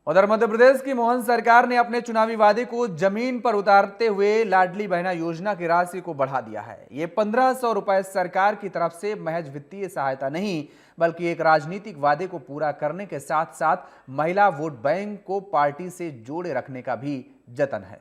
उधर मध्य प्रदेश की मोहन सरकार ने अपने चुनावी वादे को जमीन पर उतारते हुए लाडली बहना योजना की राशि को बढ़ा दिया है। ये 1500 रुपए सरकार की तरफ से महज वित्तीय सहायता नहीं, बल्कि एक राजनीतिक वादे को पूरा करने के साथ साथ महिला वोट बैंक को पार्टी से जोड़े रखने का भी जतन है।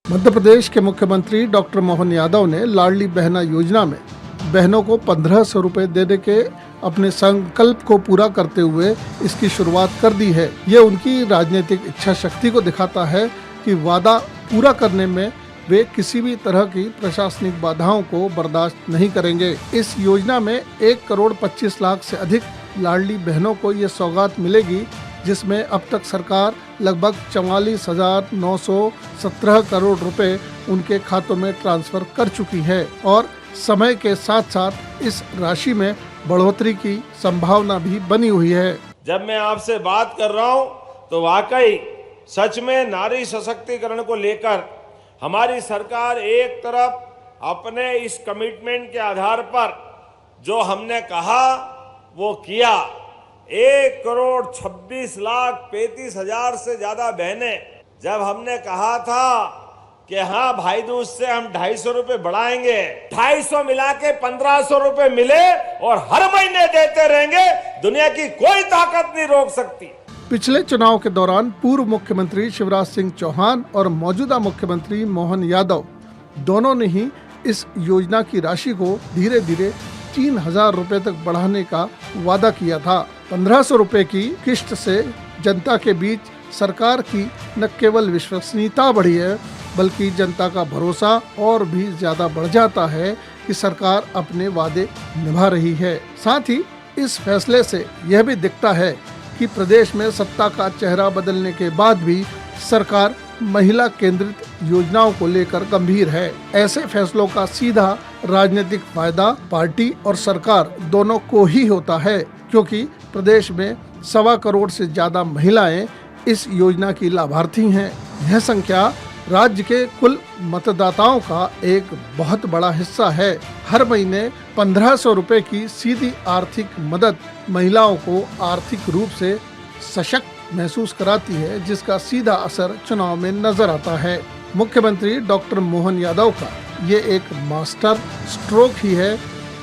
मध्य प्रदेश के मुख्यमंत्री डॉक्टर मोहन यादव ने लाडली बहना योजना में बहनों को 1500 रुपए देने के अपने संकल्प को पूरा करते हुए इसकी शुरुआत कर दी है। ये उनकी राजनीतिक इच्छा शक्ति को दिखाता है कि वादा पूरा करने में वे किसी भी तरह की प्रशासनिक बाधाओं को बर्दाश्त नहीं करेंगे। इस योजना में 1 करोड़ 25 लाख से अधिक लाडली बहनों को ये सौगात मिलेगी, जिसमें अब तक सरकार लगभग 44,917 करोड़ रुपए उनके खातों में ट्रांसफर कर चुकी है और समय के साथ साथ इस राशि में बढ़ोतरी की संभावना भी बनी हुई है। जब मैं आपसे बात कर रहा हूं तो वाकई सच में नारी सशक्तिकरण को लेकर हमारी सरकार एक तरफ अपने इस कमिटमेंट के आधार पर जो हमने कहा वो किया। 1 करोड़ 26 लाख 35 हजार से ज्यादा बहनें, जब हमने कहा था कि हाँ भाई दूज से हम 250 रुपए बढ़ाएंगे, 250 मिला के 1500 रुपए मिले और हर महीने देते रहेंगे, दुनिया की कोई ताकत नहीं रोक सकती। पिछले चुनाव के दौरान पूर्व मुख्यमंत्री शिवराज सिंह चौहान और मौजूदा मुख्यमंत्री मोहन यादव दोनों ने ही इस योजना की राशि को धीरे धीरे 3000 रुपए तक बढ़ाने का वादा किया था। 1500 रुपए की किश्त से जनता के बीच सरकार की न केवल विश्वसनीयता बढ़ी है, बल्कि जनता का भरोसा और भी ज्यादा बढ़ जाता है कि सरकार अपने वादे निभा रही है। साथ ही इस फैसले से यह भी दिखता है कि प्रदेश में सत्ता का चेहरा बदलने के बाद भी सरकार महिला केंद्रित योजनाओं को लेकर गंभीर है। ऐसे फैसलों का सीधा राजनीतिक फायदा पार्टी और सरकार दोनों को ही होता है, क्योंकि प्रदेश में 1.25 करोड़ से ज्यादा महिलाएं इस योजना की लाभार्थी हैं। यह संख्या राज्य के कुल मतदाताओं का एक बहुत बड़ा हिस्सा है। हर महीने 1500 रुपए की सीधी आर्थिक मदद महिलाओं को आर्थिक रूप से सशक्त महसूस कराती है, जिसका सीधा असर चुनाव में नजर आता है। मुख्यमंत्री डॉक्टर मोहन यादव का ये एक मास्टर स्ट्रोक ही है,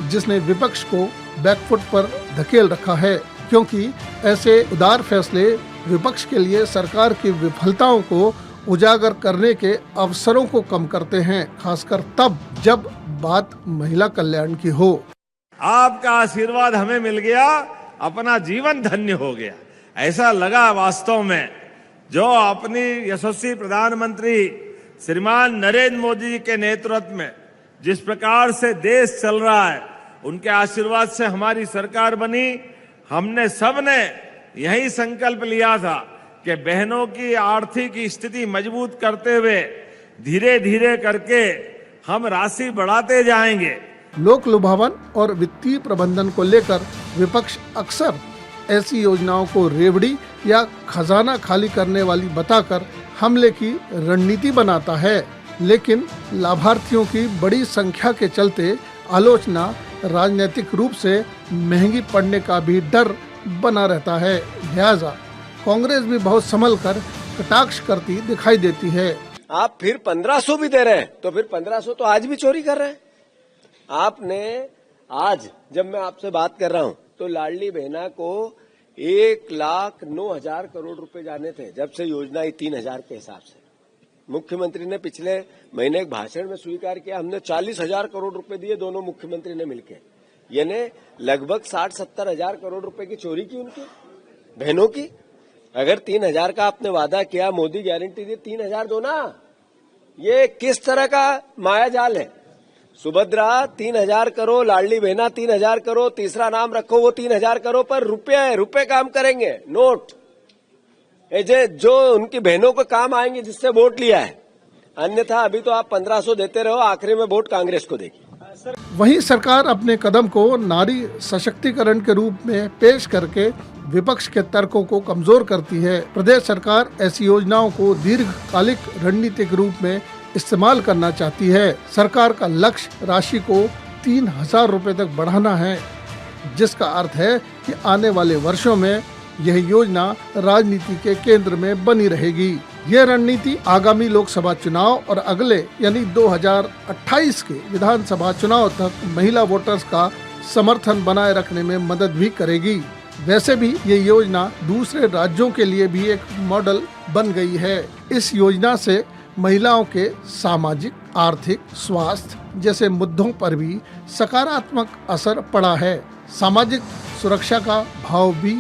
जिसने विपक्ष को बैकफुट पर धकेल रखा है, क्योंकि ऐसे उदार फैसले विपक्ष के लिए सरकार की विफलताओं को उजागर करने के अवसरों को कम करते हैं, खासकर तब जब बात महिला कल्याण की हो। आपका आशीर्वाद हमें मिल गया, अपना जीवन धन्य हो गया। ऐसा लगा वास्तव में, जो अपनी यशस्वी प्रधानमंत्री श्रीमान नरेंद्र मोदी जी के नेतृत्व में जिस प्रकार से देश चल रहा है, उनके आशीर्वाद से हमारी सरकार बनी। हमने सबने यही संकल्प लिया था कि बहनों की आर्थिक स्थिति मजबूत करते हुए धीरे धीरे करके हम राशि बढ़ाते जाएंगे। लोक लुभावन और वित्तीय प्रबंधन को लेकर विपक्ष अक्सर ऐसी योजनाओं को रेवड़ी या खजाना खाली करने वाली बताकर हमले की रणनीति बनाता है, लेकिन लाभार्थियों की बड़ी संख्या के चलते आलोचना राजनीतिक रूप से महंगी पड़ने का भी डर बना रहता है। लिहाजा कांग्रेस भी बहुत संभल कर कटाक्ष करती दिखाई देती है। आप फिर 1500 भी दे रहे हैं तो फिर 1500 तो आज भी चोरी कर रहे हैं। आपने आज जब मैं आपसे बात कर रहा हूं तो लाडली बहना को 1,09,000 करोड़ रुपए जाने थे, जब से योजना आई 3,000 के हिसाब से। मुख्यमंत्री ने पिछले महीने एक भाषण में स्वीकार किया, हमने 40,000 करोड़ रुपए दिए दोनों मुख्यमंत्री ने मिलकर, यानी लगभग 60-70 हजार करोड़ रुपए की चोरी की उनकी बहनों की। अगर 3,000 का आपने वादा किया, मोदी गारंटी दी 3,000 दो ना। ये किस तरह का माया जाल है? सुभद्रा 3,000 करो, लाडली बहना 3,000 करो, तीसरा नाम रखो वो 3,000 करो, पर रुपए काम करेंगे, नोट जो उनकी बहनों को काम आएंगे जिससे वोट लिया है। अन्यथा अभी तो आप 1500 देते रहो, आखिरी में वोट कांग्रेस को देगी। वहीं सरकार अपने कदम को नारी सशक्तिकरण के रूप में पेश करके विपक्ष के तर्कों को कमजोर करती है। प्रदेश सरकार ऐसी योजनाओं को दीर्घकालिक रणनीतिक रूप में इस्तेमाल करना चाहती है। सरकार का लक्ष्य राशि को 3,000 रुपए तक बढ़ाना है। जिसका अर्थ है कि आने वाले वर्षों में यह योजना राजनीति के केंद्र में बनी रहेगी। यह रणनीति आगामी लोकसभा चुनाव और अगले यानी 2028 के विधानसभा चुनाव तक महिला वोटर्स का समर्थन बनाए रखने में मदद भी करेगी। वैसे भी ये योजना दूसरे राज्यों के लिए भी एक मॉडल बन गई है। इस योजना से महिलाओं के सामाजिक, आर्थिक, स्वास्थ्य जैसे मुद्दों पर भी सकारात्मक असर पड़ा है। सामाजिक सुरक्षा का भाव भी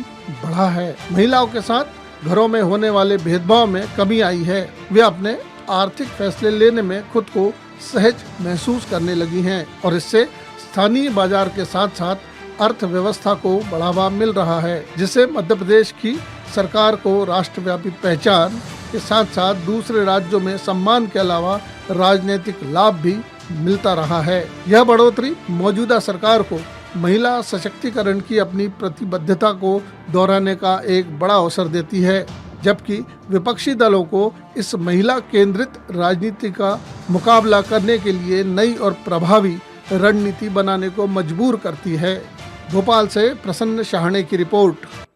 बढ़ा है। महिलाओं के साथ घरों में होने वाले भेदभाव में कमी आई है। वे अपने आर्थिक फैसले लेने में खुद को सहज महसूस करने लगी हैं और इससे स्थानीय बाजार के साथ साथ अर्थव्यवस्था को बढ़ावा मिल रहा है, जिससे मध्य प्रदेश की सरकार को राष्ट्रव्यापी पहचान के साथ साथ दूसरे राज्यों में सम्मान के अलावा राजनीतिक लाभ भी मिलता रहा है। यह बढ़ोतरी मौजूदा सरकार को महिला सशक्तिकरण की अपनी प्रतिबद्धता को दोहराने का एक बड़ा अवसर देती है, जबकि विपक्षी दलों को इस महिला केंद्रित राजनीति का मुकाबला करने के लिए नई और प्रभावी रणनीति बनाने को मजबूर करती है। भोपाल से प्रसन्न शाहणे की रिपोर्ट।